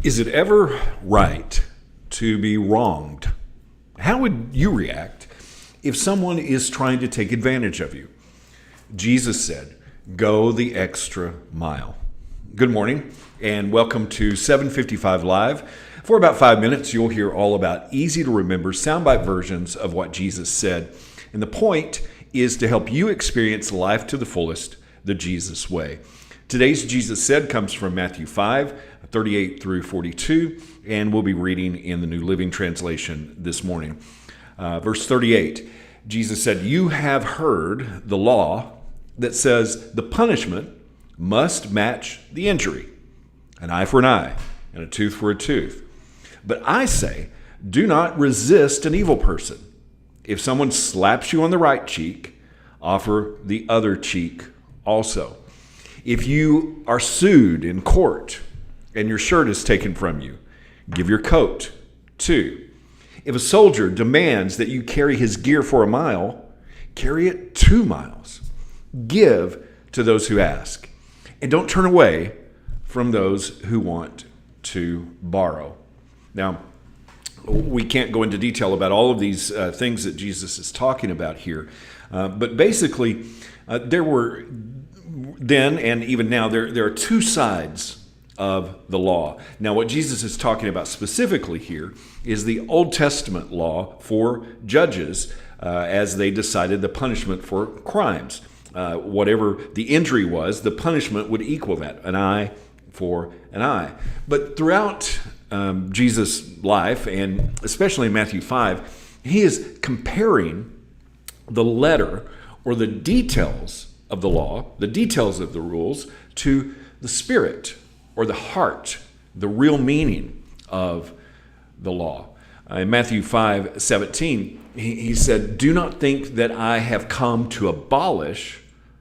Is it ever right to be wronged? How would you react if someone is trying to take advantage of you? Jesus said, go the extra mile. Good morning and welcome to 755 Live. For about 5 minutes, you'll hear all about easy to remember soundbite versions of what Jesus said. And the point is to help you experience life to the fullest, the Jesus way. Today's Jesus Said comes from Matthew 5:38 through 42, and we'll be reading in the New Living Translation this morning. Verse 38, Jesus said, "You have heard the law that says the punishment must match the injury, an eye for an eye and a tooth for a tooth. But I say, do not resist an evil person. If someone slaps you on the right cheek, offer the other cheek also. If you are sued in court and your shirt is taken from you, give your coat too. If a soldier demands that you carry his gear for a mile, carry it 2 miles. Give to those who ask, and don't turn away from those who want to borrow." Now, we can't go into detail about all of these things that Jesus is talking about here, but basically, there were then and even now, there are 2 sides of the law. Now, what Jesus is talking about specifically here is the Old Testament law for judges as they decided the punishment for crimes. Whatever the injury was, the punishment would equal that, an eye for an eye. But throughout Jesus' life, and especially in Matthew 5, he is comparing the letter or the details of the law, the details of the rules, to the spirit or the heart, the real meaning of the law. In Matthew 5:17, he said, "Do not think that I have come to abolish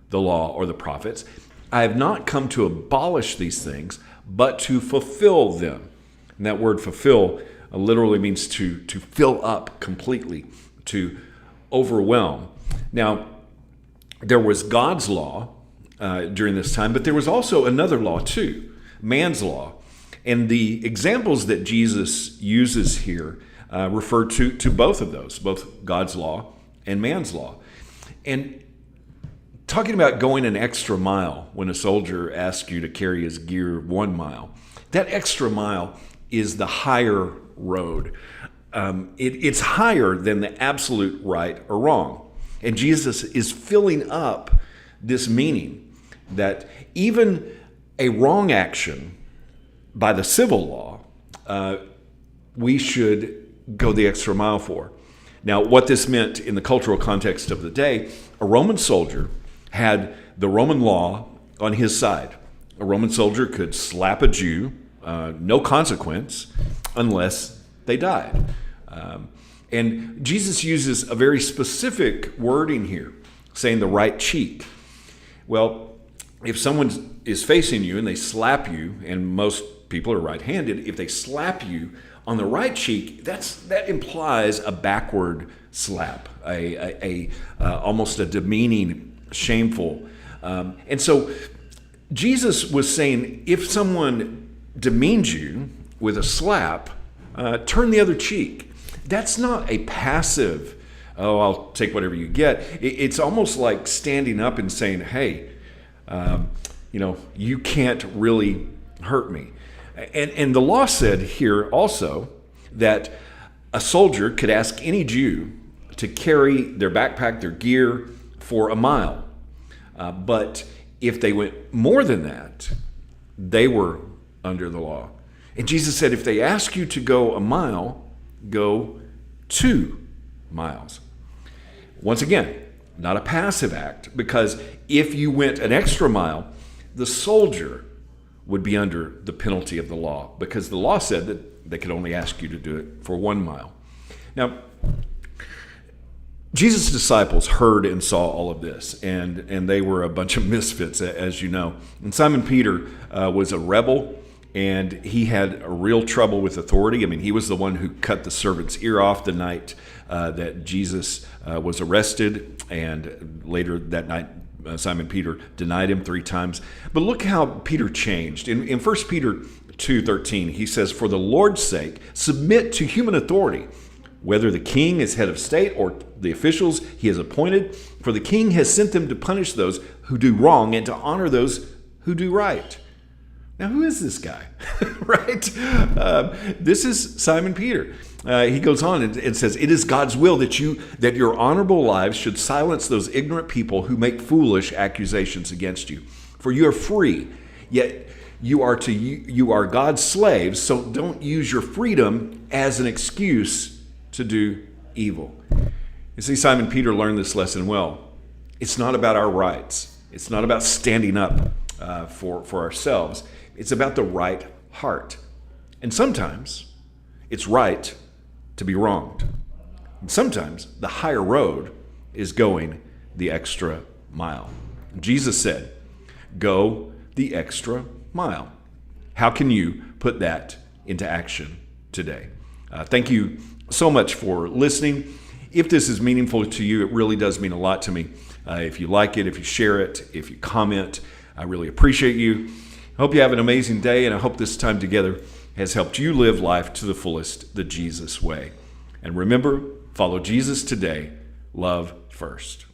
the law or the prophets. I have not come to abolish these things, but to fulfill them." And that word fulfill literally means to fill up completely, to overwhelm. Now, there was God's law during this time, but there was also another law too, man's law. And the examples that Jesus uses here refer to both of those, both God's law and man's law. And talking about going an extra mile when a soldier asks you to carry his gear 1 mile, that extra mile is the higher road. It's higher than the absolute right or wrong. And Jesus is filling up this meaning that even a wrong action by the civil law, we should go the extra mile for. Now, what this meant in the cultural context of the day, a Roman soldier had the Roman law on his side. A Roman soldier could slap a Jew, no consequence, unless they died. And Jesus uses a very specific wording here, saying the right cheek. Well, if someone is facing you and they slap you, and most people are right-handed, if they slap you on the right cheek, that implies a backward slap, almost a demeaning, shameful. And so Jesus was saying, if someone demeans you with a slap, turn the other cheek. That's not a passive, "Oh, I'll take whatever you get." It's almost like standing up and saying, "Hey, you can't really hurt me." And the law said here also that a soldier could ask any Jew to carry their backpack, their gear, for a mile. But if they went more than that, they were under the law. And Jesus said, if they ask you to go a mile, go 2 miles. Once again, not a passive act, because if you went an extra mile, the soldier would be under the penalty of the law, because the law said that they could only ask you to do it for 1 mile. Now, Jesus' disciples heard and saw all of this, and they were a bunch of misfits, as you know. And Simon Peter was a rebel, and he had a real trouble with authority. I mean, he was the one who cut the servant's ear off the night that Jesus was arrested, and later that night Simon Peter denied him 3 times. But look how Peter changed. In 1 Peter 2:13, he says, "For the Lord's sake, submit to human authority, whether the king is head of state or the officials he has appointed, for the king has sent them to punish those who do wrong and to honor those who do right." Now, who is this guy? Right? This is Simon Peter. He goes on and says, "It is God's will that your honorable lives should silence those ignorant people who make foolish accusations against you. For you are free, yet you are God's slaves, so don't use your freedom as an excuse to do evil." You see, Simon Peter learned this lesson well. It's not about our rights. It's not about standing up for ourselves. It's about the right heart. And sometimes it's right to be wronged. And sometimes the higher road is going the extra mile. Jesus said, "Go the extra mile." How can you put that into action today? Thank you so much for listening. If this is meaningful to you, it really does mean a lot to me. If you like it, if you share it, if you comment, I really appreciate you. I hope you have an amazing day, and I hope this time together has helped you live life to the fullest, the Jesus way. And remember, follow Jesus today. Love first.